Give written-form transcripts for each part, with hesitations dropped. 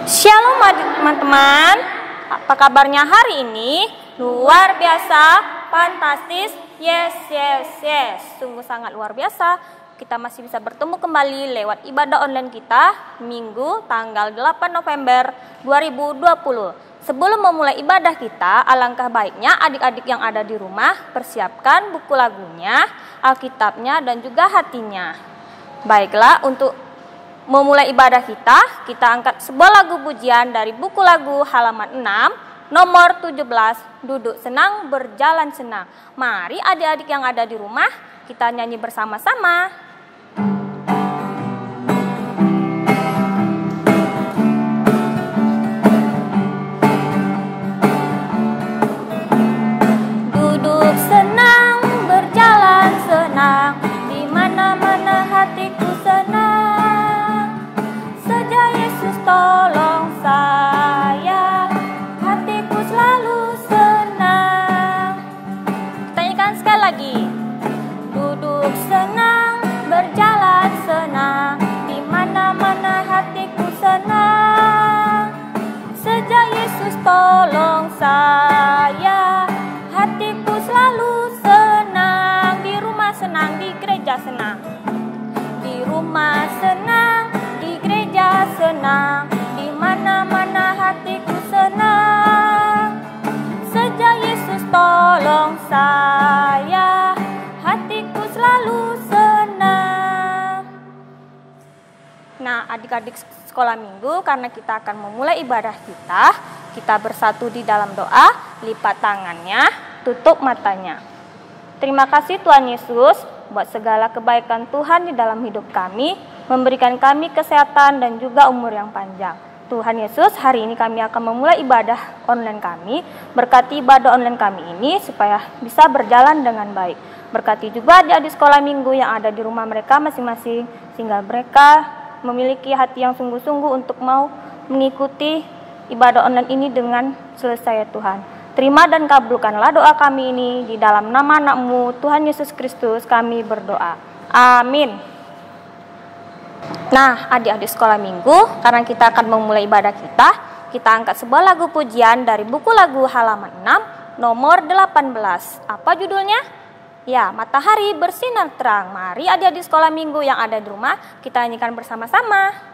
Shalom teman-teman, apa kabarnya hari ini? Luar biasa, fantastis, yes. Sungguh sangat luar biasa. Kita masih bisa bertemu kembali lewat ibadah online kita Minggu tanggal 8 November 2020. Sebelum memulai ibadah kita, alangkah baiknya adik-adik yang ada di rumah persiapkan buku lagunya, Alkitabnya, dan juga hatinya. Baiklah, untuk memulai ibadah kita angkat sebuah lagu pujian dari buku lagu halaman 6, nomor 17, Duduk Senang Berjalan Senang. Mari adik-adik yang ada di rumah, kita nyanyi bersama-sama. Duduk senang, berjalan senang, di mana-mana hatiku senang. Sejak Yesus tolong saya, hatiku selalu senang. Tanyakan sekali lagi. Duduk senang, berjalan senang, di mana-mana hatiku senang. Sejak Yesus tolong saya, hatiku selalu senang. Di rumah senang, di gereja senang. Di rumah senang, di gereja senang, di mana-mana hatiku senang. Sejak Yesus tolong saya, hatiku selalu senang. Nah, adik-adik sekolah minggu, karena kita akan memulai ibadah kita bersatu di dalam doa, lipat tangannya, tutup matanya. Terima kasih Tuhan Yesus buat segala kebaikan Tuhan di dalam hidup kami, memberikan kami kesehatan dan juga umur yang panjang. Tuhan Yesus, hari ini kami akan memulai ibadah online kami. Berkati ibadah online kami ini supaya bisa berjalan dengan baik. Berkati juga adik-adik sekolah minggu yang ada di rumah mereka masing-masing, sehingga mereka memiliki hati yang sungguh-sungguh untuk mau mengikuti ibadah online ini dengan selesai ya Tuhan. Terima dan kabulkanlah doa kami ini di dalam nama anak-Mu, Tuhan Yesus Kristus, kami berdoa. Amin. Nah, adik-adik sekolah minggu, karena kita akan memulai ibadah kita angkat sebuah lagu pujian dari buku lagu halaman 6, nomor 18. Apa judulnya? Ya, Matahari Bersinar Terang. Mari adik-adik sekolah minggu yang ada di rumah, kita nyanyikan bersama-sama.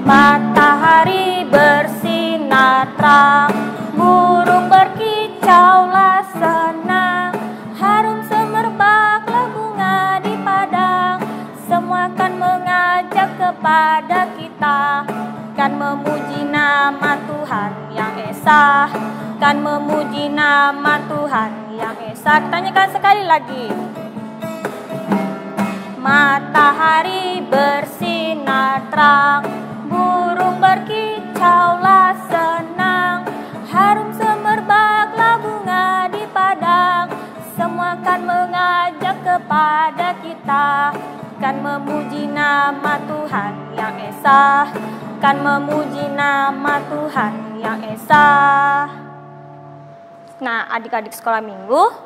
Matahari bersinar terang, burung berkicaulah senang, harum semerbaklah bunga di padang, semua akan mengajak kepada kita, kan memuji nama Tuhan yang esa, kan memuji nama Tuhan yang esa. Tanyakan sekali lagi. Matahari bersinar terang, burung berkicaulah senang, harum semerbaklah bunga di padang, semua akan mengajak kepada kita, kan memuji nama Tuhan yang esa, kan memuji nama Tuhan yang esa. Nah, adik-adik sekolah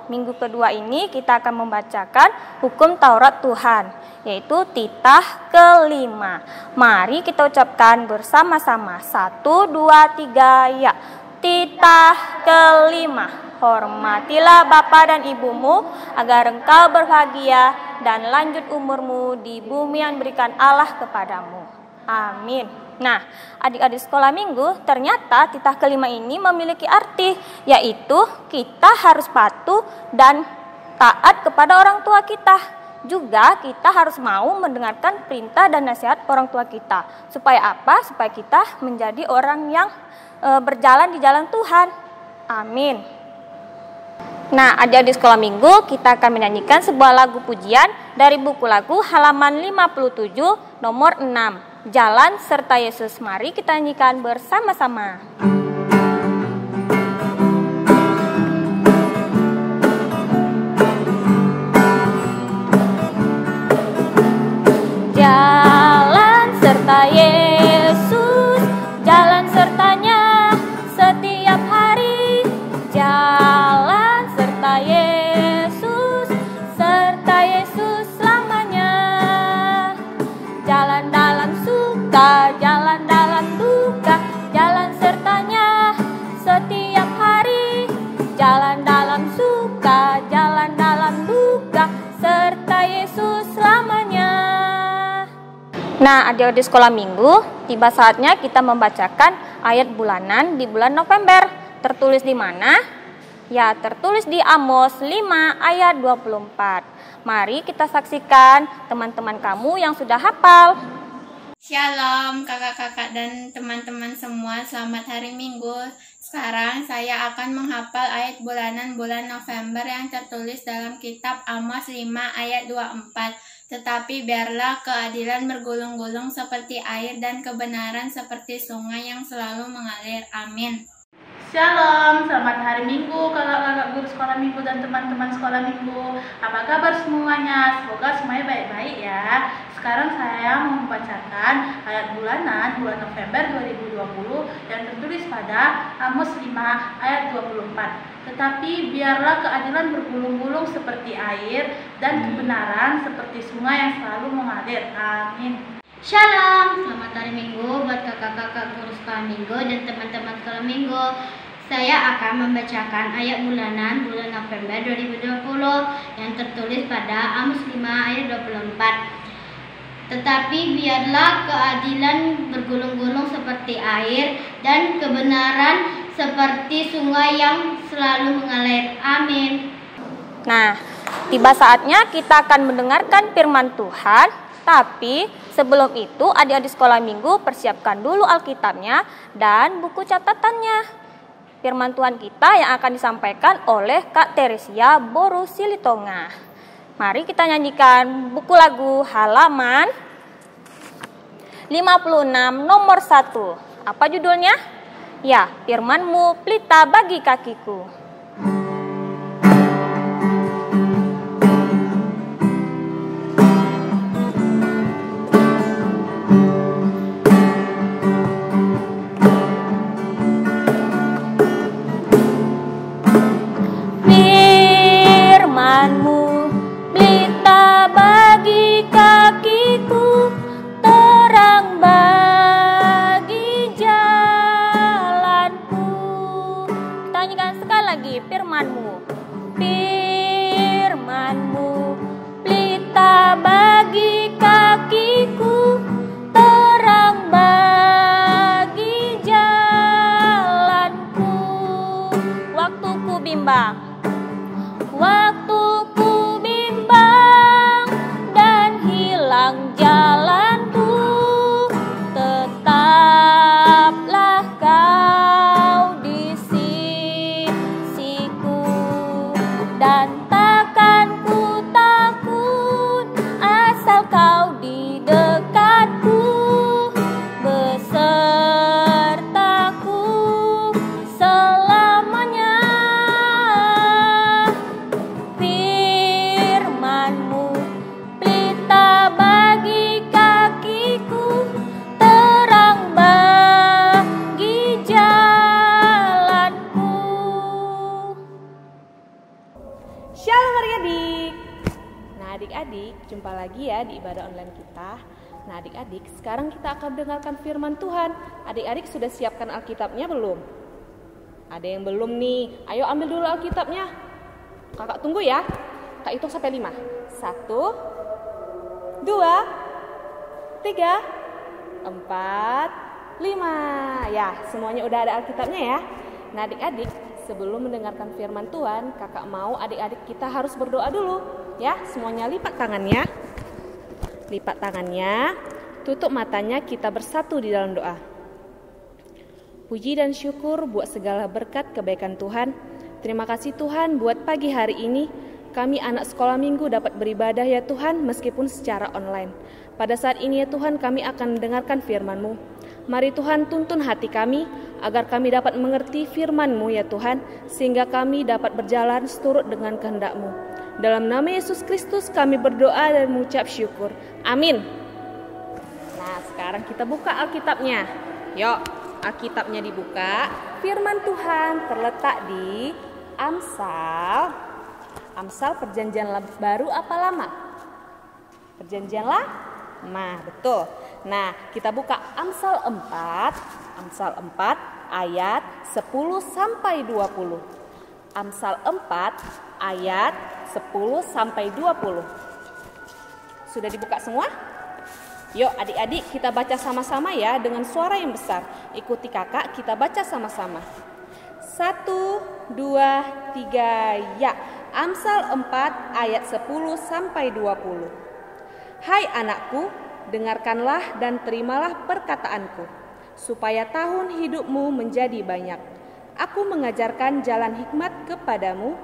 minggu kedua ini kita akan membacakan hukum Taurat Tuhan, yaitu titah kelima. Mari kita ucapkan bersama-sama. 1, 2, 3, ya. Titah kelima. Hormatilah bapa dan ibumu, agar engkau berbahagia dan lanjut umurmu di bumi yang diberikan Allah kepadamu. Amin. Nah, adik-adik sekolah minggu, ternyata titah kelima ini memiliki arti, yaitu kita harus patuh dan taat kepada orang tua kita. Juga kita harus mau mendengarkan perintah dan nasihat orang tua kita. Supaya apa? Supaya kita menjadi orang yang berjalan di jalan Tuhan. Amin. Nah, adik-adik sekolah minggu, kita akan menyanyikan sebuah lagu pujian dari buku lagu halaman 57, nomor 6. Jalan serta Yesus. Mari kita nyanyikan bersama-sama. Jalan serta Yesus, jalan sertanya setiap hari. Jalan serta Yesus, adik-adik sekolah minggu, tiba saatnya kita membacakan ayat bulanan di bulan November. Tertulis di mana? Ya, tertulis di Amos 5 ayat 24. Mari kita saksikan teman-teman kamu yang sudah hafal. Shalom kakak-kakak dan teman-teman semua, selamat hari Minggu. Sekarang saya akan menghafal ayat bulanan bulan November yang tertulis dalam kitab Amos 5 ayat 24. Tetapi biarlah keadilan bergulung-gulung seperti air dan kebenaran seperti sungai yang selalu mengalir. Amin. Shalom, selamat hari Minggu kakak-kakak guru sekolah minggu dan teman-teman sekolah minggu. Apa kabar semuanya? Semoga semuanya baik-baik ya. Sekarang saya mau membacakan ayat bulanan bulan November 2020 yang tertulis pada Amos 5 ayat 24. Tetapi biarlah keadilan bergulung-gulung seperti air dan kebenaran seperti sungai yang selalu mengalir. Amin. Shalom, selamat hari Minggu buat kakak-kakak guru sekolah minggu dan teman-teman sekolah minggu. Saya akan membacakan ayat bulanan bulan November 2020 yang tertulis pada Amos 5 ayat 24. Tetapi biarlah keadilan bergulung-gulung seperti air dan kebenaran seperti sungai yang selalu mengalir. Amin. Nah, tiba saatnya kita akan mendengarkan firman Tuhan. Tapi sebelum itu adik-adik sekolah minggu persiapkan dulu Alkitabnya dan buku catatannya. Firman Tuhan kita yang akan disampaikan oleh Kak Teresia Boru Silitonga. Mari kita nyanyikan buku lagu halaman 56 nomor 1. Apa judulnya? Ya, firman-Mu pelita bagi kakiku. Firman-Mu, firman-Mu, pelita bagi kakiku, terang bagi jalanku. Waktuku bimbang, waktuku bimbang dan hilang jalanku, tetaplah Kau di dan takkan ku takut asal Kau di dekatku, besertaku selamanya. Firman-Mu pelita bagi kakiku, terang bagi jalanku. Shalom adik-adik. Nah adik-adik, jumpa lagi ya di ibadah online kita. Nah adik-adik, sekarang kita akan mendengarkan firman Tuhan. Adik-adik sudah siapkan Alkitabnya belum? Ada yang belum nih? Ayo ambil dulu Alkitabnya. Kakak tunggu ya. Kak hitung sampai 5. 1, 2, 3, 4, 5. Ya, semuanya udah ada Alkitabnya ya. Nah adik-adik, sebelum mendengarkan firman Tuhan, kakak mau adik-adik kita harus berdoa dulu. Ya, semuanya lipat tangannya. Lipat tangannya, tutup matanya, kita bersatu di dalam doa. Puji dan syukur buat segala berkat kebaikan Tuhan. Terima kasih Tuhan buat pagi hari ini. Kami anak sekolah minggu dapat beribadah ya Tuhan meskipun secara online. Pada saat ini ya Tuhan kami akan mendengarkan firman-Mu. Mari Tuhan tuntun hati kami agar kami dapat mengerti firman-Mu ya Tuhan, sehingga kami dapat berjalan seturut dengan kehendak-Mu. Dalam nama Yesus Kristus kami berdoa dan mengucap syukur. Amin. Nah sekarang kita buka Alkitabnya. Yuk, Alkitabnya dibuka. Firman Tuhan terletak di Amsal perjanjian baru apa lama? Perjanjian lama, betul. Nah, kita buka Amsal 4 ayat 10 sampai 20. Amsal 4 ayat 10 sampai 20. Sudah dibuka semua? Yuk adik-adik kita baca sama-sama ya dengan suara yang besar. Ikuti kakak, kita baca sama-sama. 1, 2, 3, ya. Amsal 4 ayat 10-20. Hai anakku, dengarkanlah dan terimalah perkataanku, supaya tahun hidupmu menjadi banyak. Aku mengajarkan jalan hikmat kepadamu,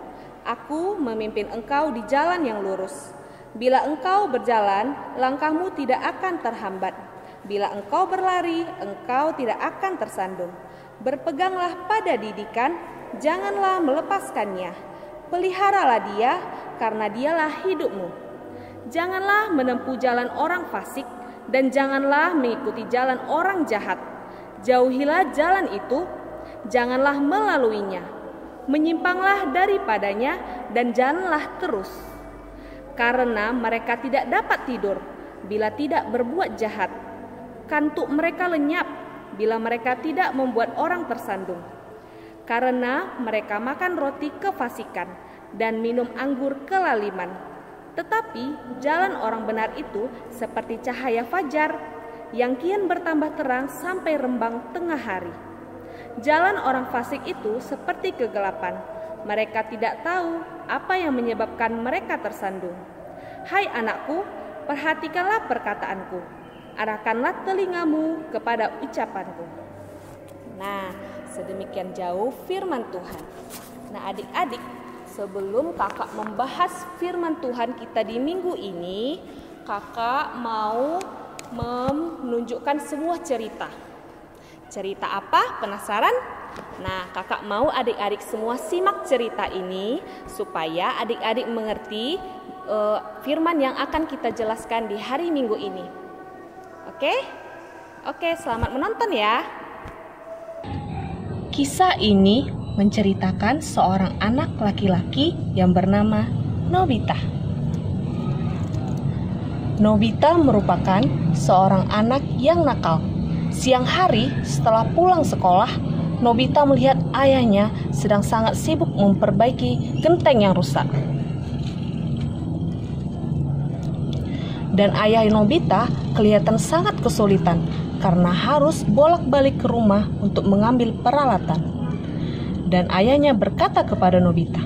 aku memimpin engkau di jalan yang lurus. Bila engkau berjalan, langkahmu tidak akan terhambat. Bila engkau berlari, engkau tidak akan tersandung. Berpeganglah pada didikan, janganlah melepaskannya. Peliharalah dia, karena dialah hidupmu. Janganlah menempuh jalan orang fasik, dan janganlah mengikuti jalan orang jahat. Jauhilah jalan itu, janganlah melaluinya. Menyimpanglah daripadanya, dan janganlah terus. Karena mereka tidak dapat tidur bila tidak berbuat jahat. Kantuk mereka lenyap bila mereka tidak membuat orang tersandung. Karena mereka makan roti kefasikan dan minum anggur kelaliman. Tetapi jalan orang benar itu seperti cahaya fajar yang kian bertambah terang sampai rembang tengah hari. Jalan orang fasik itu seperti kegelapan. Mereka tidak tahu apa yang menyebabkan mereka tersandung. Hai anakku, perhatikanlah perkataanku. Arahkanlah telingamu kepada ucapanku. Nah, sedemikian jauh firman Tuhan. Nah, adik-adik, sebelum kakak membahas firman Tuhan kita di minggu ini, kakak mau menunjukkan sebuah cerita. Cerita apa? Penasaran? Nah, kakak mau adik-adik semua simak cerita ini supaya adik-adik mengerti firman yang akan kita jelaskan di hari Minggu ini. Oke? Oke, selamat menonton ya. Kisah ini menceritakan seorang anak laki-laki yang bernama Nobita. Nobita merupakan seorang anak yang nakal. Siang hari setelah pulang sekolah, Nobita melihat ayahnya sedang sangat sibuk memperbaiki genteng yang rusak. Dan ayah Nobita kelihatan sangat kesulitan karena harus bolak-balik ke rumah untuk mengambil peralatan. Dan ayahnya berkata kepada Nobita,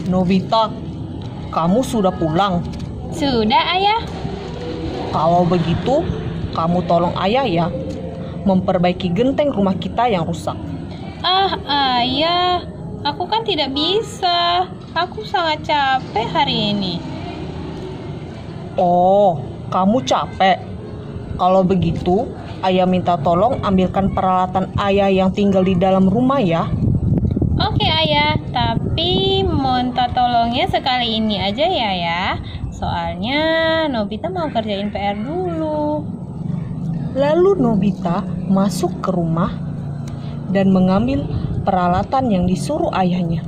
"Nobita, kamu sudah pulang?" Sudah, Ayah. "Kalau begitu, kamu tolong ayah ya, memperbaiki genteng rumah kita yang rusak." Ayah, aku kan tidak bisa. Aku sangat capek hari ini. "Oh, kamu capek? Kalau begitu, ayah minta tolong ambilkan peralatan ayah yang tinggal di dalam rumah ya." Oke, Ayah, tapi minta tolongnya sekali ini aja ya. Soalnya Nobita mau kerjain PR dulu. Lalu Nobita masuk ke rumah dan mengambil peralatan yang disuruh ayahnya.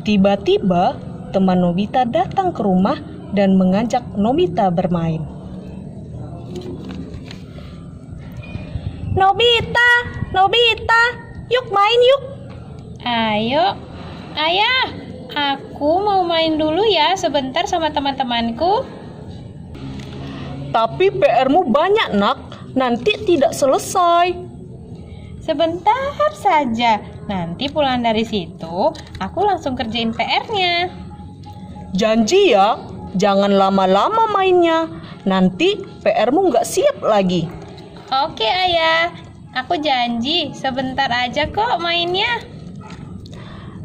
Tiba-tiba teman Nobita datang ke rumah dan mengajak Nobita bermain. "Nobita, Nobita, yuk main yuk." Ayo, Ayah, aku mau main dulu ya sebentar sama teman-temanku. "Tapi PR-mu banyak nak, nanti tidak selesai." Sebentar saja, nanti pulang dari situ, aku langsung kerjain PR-nya. "Janji ya, jangan lama-lama mainnya, nanti PR-mu nggak siap lagi." Oke, Ayah, aku janji sebentar aja kok mainnya.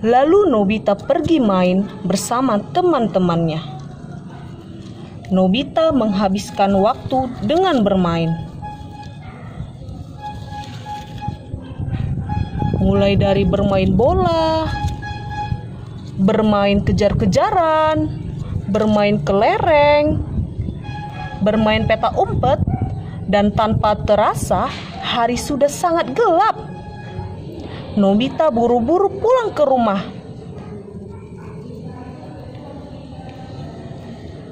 Lalu Nobita pergi main bersama teman-temannya. Nobita menghabiskan waktu dengan bermain. Mulai dari bermain bola, bermain kejar-kejaran, bermain kelereng, bermain peta umpet, dan tanpa terasa hari sudah sangat gelap. Nobita buru-buru pulang ke rumah.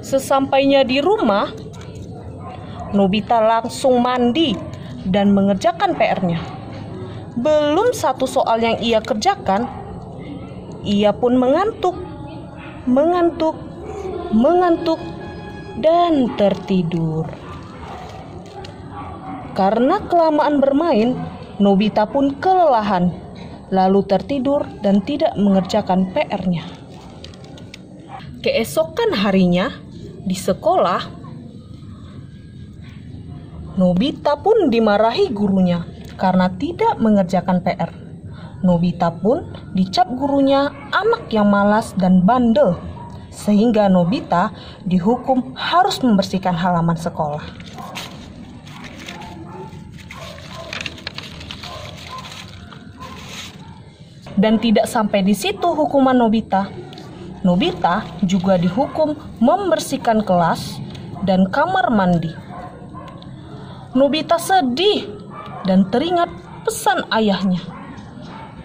Sesampainya di rumah, Nobita langsung mandi dan mengerjakan PR-nya. Belum satu soal yang ia kerjakan, ia pun mengantuk. dan tertidur. Karena kelamaan bermain, Nobita pun kelelahan, lalu tertidur dan tidak mengerjakan PR-nya. Keesokan harinya, di sekolah, Nobita pun dimarahi gurunya karena tidak mengerjakan PR. Nobita pun dicap gurunya anak yang malas dan bandel, sehingga Nobita dihukum harus membersihkan halaman sekolah. Dan tidak sampai di situ hukuman Nobita. Nobita juga dihukum membersihkan kelas dan kamar mandi. Nobita sedih dan teringat pesan ayahnya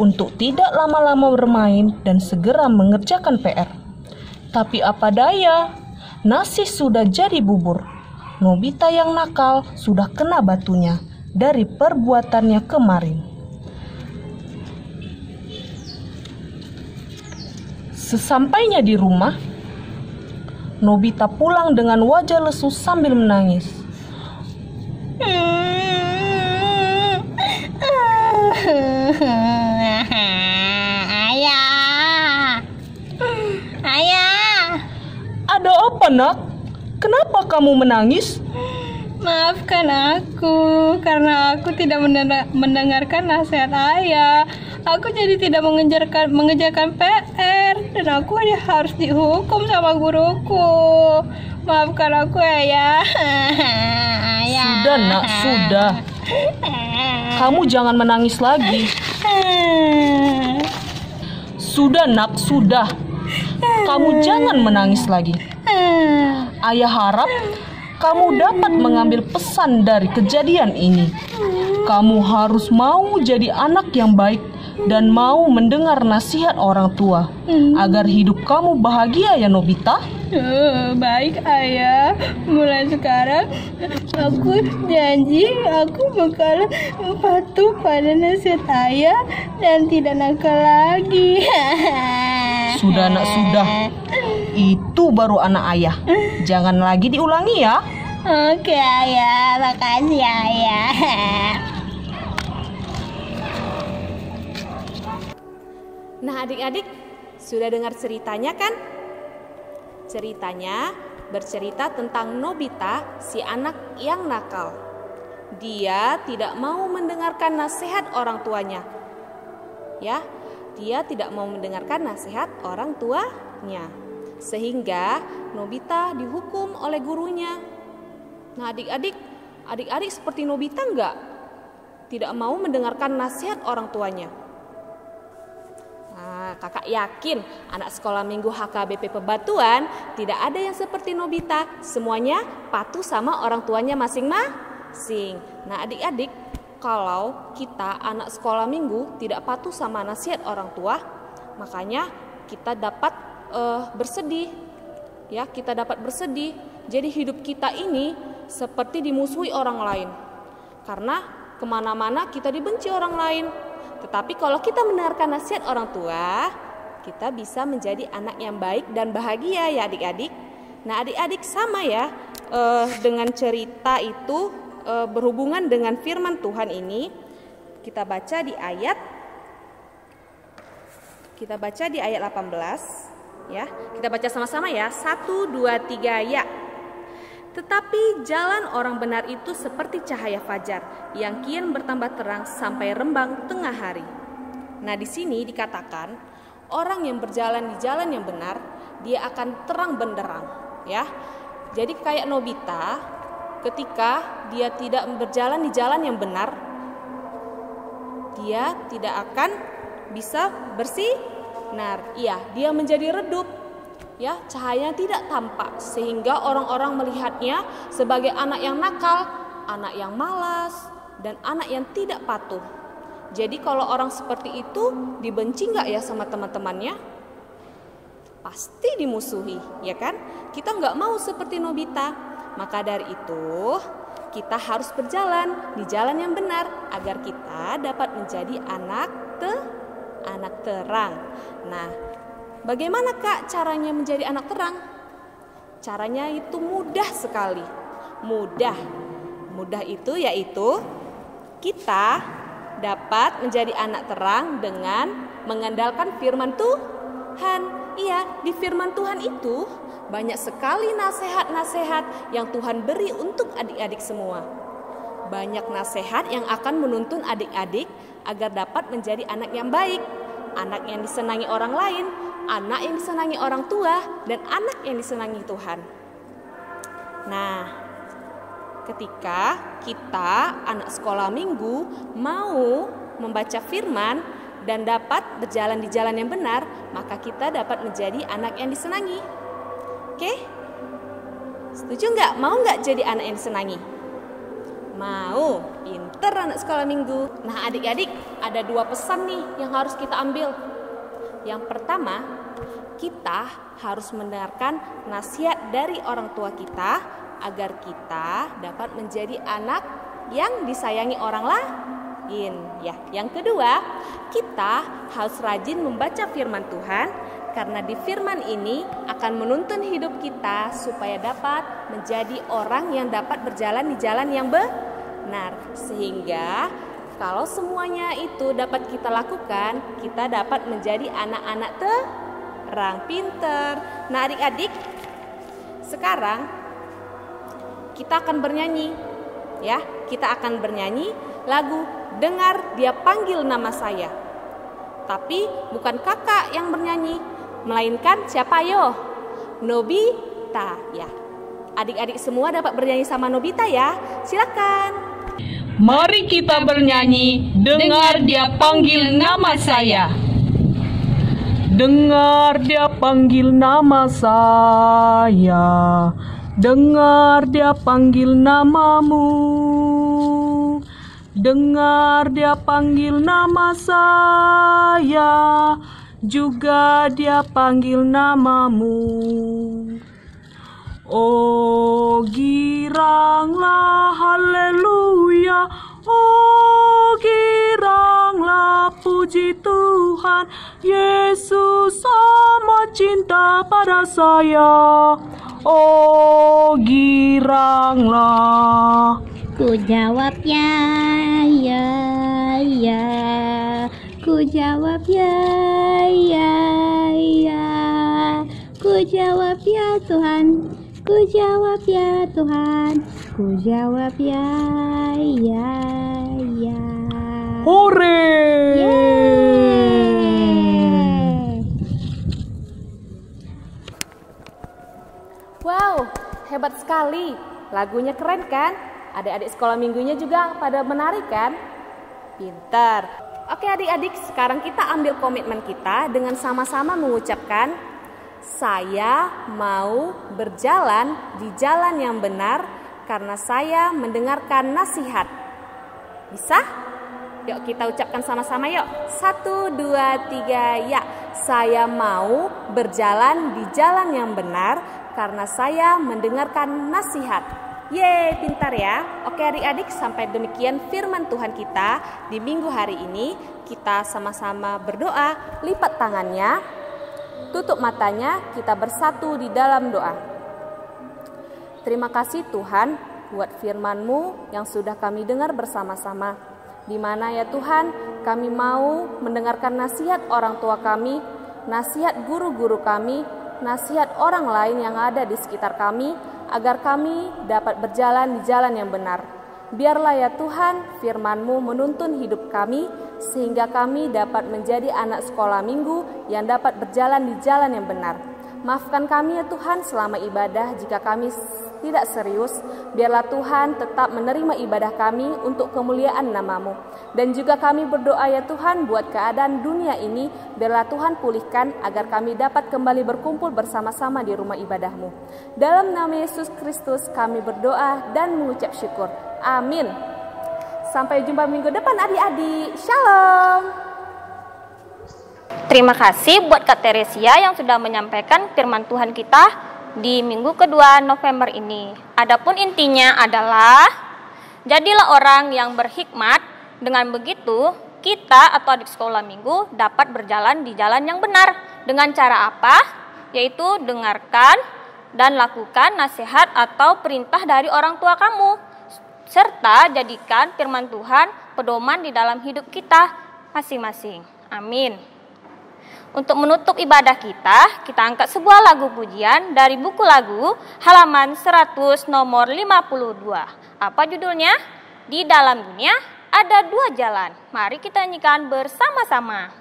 untuk tidak lama-lama bermain dan segera mengerjakan PR. Tapi apa daya, nasi sudah jadi bubur. Nobita yang nakal sudah kena batunya dari perbuatannya kemarin. Sesampainya di rumah, Nobita pulang dengan wajah lesu sambil menangis. Ayah, Ada apa, Nak? Kenapa kamu menangis? Maafkan aku karena aku tidak mendengarkan nasihat ayah. Aku jadi tidak mengerjakan PR dan aku harus dihukum sama guruku. Maafkan aku ya. Sudah, Nak, sudah. Kamu jangan menangis lagi. Sudah, Nak, sudah. Kamu jangan menangis lagi. Ayah harap kamu dapat mengambil pesan dari kejadian ini. Kamu harus mau jadi anak yang baik dan mau mendengar nasihat orang tua agar hidup kamu bahagia ya, Nobita. Baik ayah, mulai sekarang aku janji aku bakal patuh pada nasihat ayah dan tidak nakal lagi. Sudah, Nak, sudah. Itu baru anak ayah. Jangan lagi diulangi ya. Oke ayah, makasih ayah. Nah adik-adik, sudah dengar ceritanya kan? Ceritanya bercerita tentang Nobita, si anak yang nakal. Dia tidak mau mendengarkan nasihat orang tuanya. Ya, dia tidak mau mendengarkan nasihat orang tuanya. Sehingga Nobita dihukum oleh gurunya. Nah adik-adik seperti Nobita enggak? Tidak mau mendengarkan nasihat orang tuanya. Nah, kakak yakin anak sekolah minggu HKBP Pebatuan tidak ada yang seperti Nobita. Semuanya patuh sama orang tuanya masing-masing. Nah adik-adik, kalau kita anak sekolah minggu tidak patuh sama nasihat orang tua, makanya kita dapat bersedih. Ya, kita dapat bersedih. Jadi hidup kita ini seperti dimusuhi orang lain. Karena kemana-mana kita dibenci orang lain. Tetapi kalau kita mendengarkan nasihat orang tua, kita bisa menjadi anak yang baik dan bahagia ya adik-adik. Nah adik-adik sama ya dengan cerita itu berhubungan dengan firman Tuhan ini. Kita baca di ayat 18 ya. Kita baca sama-sama ya. 1, 2, 3 ya. Tetapi jalan orang benar itu seperti cahaya fajar yang kian bertambah terang sampai rembang tengah hari. Nah, di sini dikatakan orang yang berjalan di jalan yang benar, dia akan terang benderang, ya. Jadi kayak Nobita, ketika dia tidak berjalan di jalan yang benar, dia tidak akan bisa bersinar. Iya, dia menjadi redup. Ya, cahayanya tidak tampak sehingga orang-orang melihatnya sebagai anak yang nakal, anak yang malas, dan anak yang tidak patuh. Jadi kalau orang seperti itu dibenci nggak ya sama teman-temannya? Pasti dimusuhi, ya kan? Kita nggak mau seperti Nobita. Maka dari itu kita harus berjalan di jalan yang benar agar kita dapat menjadi anak terang. Nah, bagaimana Kak caranya menjadi anak terang? Caranya itu mudah sekali. Mudah itu yaitu kita dapat menjadi anak terang dengan mengandalkan firman Tuhan. Iya, di firman Tuhan itu banyak sekali nasihat-nasihat yang Tuhan beri untuk adik-adik semua. Banyak nasihat yang akan menuntun adik-adik agar dapat menjadi anak yang baik, anak yang disenangi orang lain, anak yang disenangi orang tua, dan anak yang disenangi Tuhan. Nah, ketika kita anak sekolah minggu mau membaca firman dan dapat berjalan di jalan yang benar, maka kita dapat menjadi anak yang disenangi. Oke? Setuju nggak? Mau nggak jadi anak yang disenangi? Mau. Pinter anak sekolah minggu. Nah, adik-adik, ada 2 pesan nih yang harus kita ambil. Yang pertama, kita harus mendengarkan nasihat dari orang tua kita agar kita dapat menjadi anak yang disayangi orang lain. Ya, yang kedua, kita harus rajin membaca firman Tuhan karena di firman ini akan menuntun hidup kita supaya dapat menjadi orang yang dapat berjalan di jalan yang benar. Sehingga kalau semuanya itu dapat kita lakukan, kita dapat menjadi anak-anak terang, pinter. Nah, adik-adik, sekarang kita akan bernyanyi. Ya, kita akan bernyanyi lagu Dengar Dia Panggil Nama Saya. Tapi bukan kakak yang bernyanyi, melainkan siapa yo? Nobita ya. Adik-adik semua dapat bernyanyi sama Nobita ya. Silakan. Mari kita bernyanyi, dengar Dia panggil nama saya. Dengar Dia panggil nama saya. Dengar Dia panggil namamu. Dengar Dia panggil nama saya. Juga Dia panggil namamu. Oh, giranglah haleluya. Oh, giranglah puji Tuhan. Yesus amat cinta pada saya. Oh, giranglah. Ku jawab ya, ya, ya. Ku jawab ya, ya, ya. Ku jawab ya Tuhan. Ku jawab ya Tuhan. Ku jawab ya, ya, ya. Hore! Yeay. Wow, hebat sekali. Lagunya keren kan? Adik-adik sekolah minggunya juga pada menarik kan? Pintar. Oke adik-adik, sekarang kita ambil komitmen kita dengan sama-sama mengucapkan, saya mau berjalan di jalan yang benar karena saya mendengarkan nasihat. Bisa? Yuk kita ucapkan sama-sama yuk. 1, 2, 3, ya. Saya mau berjalan di jalan yang benar karena saya mendengarkan nasihat. Yeay, pintar ya. Oke adik-adik, sampai demikian firman Tuhan kita di minggu hari ini. Kita sama-sama berdoa, lipat tangannya, tutup matanya, kita bersatu di dalam doa. Terima kasih Tuhan buat firman-Mu yang sudah kami dengar bersama-sama. Di mana ya Tuhan, kami mau mendengarkan nasihat orang tua kami, nasihat guru-guru kami, nasihat orang lain yang ada di sekitar kami, agar kami dapat berjalan di jalan yang benar. Biarlah ya Tuhan, firman-Mu menuntun hidup kami, sehingga kami dapat menjadi anak sekolah minggu yang dapat berjalan di jalan yang benar. Maafkan kami ya Tuhan selama ibadah jika kami tidak serius. Biarlah Tuhan tetap menerima ibadah kami untuk kemuliaan nama-Mu. Dan juga kami berdoa ya Tuhan buat keadaan dunia ini. Biarlah Tuhan pulihkan agar kami dapat kembali berkumpul bersama-sama di rumah ibadah-Mu. Dalam nama Yesus Kristus kami berdoa dan mengucap syukur. Amin. Sampai jumpa minggu depan adik-adik. Shalom. Terima kasih buat Kak Teresia yang sudah menyampaikan firman Tuhan kita di minggu kedua November ini. Adapun intinya adalah, jadilah orang yang berhikmat. Dengan begitu, kita atau adik sekolah minggu dapat berjalan di jalan yang benar. Dengan cara apa? Yaitu dengarkan dan lakukan nasihat atau perintah dari orang tua kamu, serta jadikan firman Tuhan pedoman di dalam hidup kita masing-masing. Amin. Untuk menutup ibadah kita angkat sebuah lagu pujian dari buku lagu halaman 100 nomor 52. Apa judulnya? Di dalam dunia ada dua jalan. Mari kita nyanyikan bersama-sama.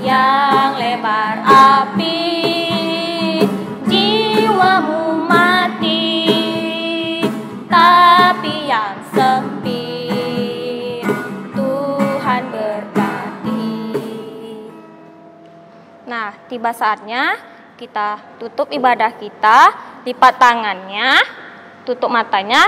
Yang lebar api, jiwamu mati, tapi yang sempit Tuhan berkati. Nah, tiba saatnya kita tutup ibadah kita, lipat tangannya, tutup matanya,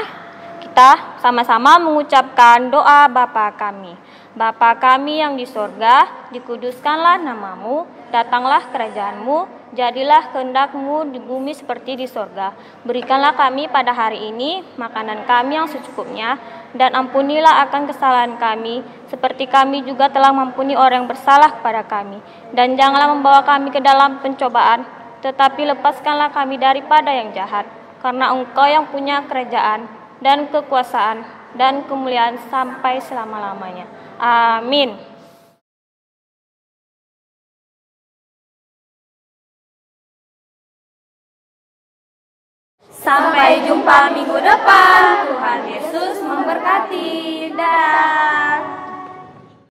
kita sama-sama mengucapkan doa Bapa kami. Bapa kami yang di sorga, dikuduskanlah namamu, datanglah kerajaanmu, jadilah kehendak-Mu di bumi seperti di sorga. Berikanlah kami pada hari ini makanan kami yang secukupnya, dan ampunilah akan kesalahan kami, seperti kami juga telah mengampuni orang yang bersalah kepada kami. Dan janganlah membawa kami ke dalam pencobaan, tetapi lepaskanlah kami daripada yang jahat, karena Engkau yang punya kerajaan dan kekuasaan dan kemuliaan sampai selama-lamanya. Amin. Sampai jumpa minggu depan.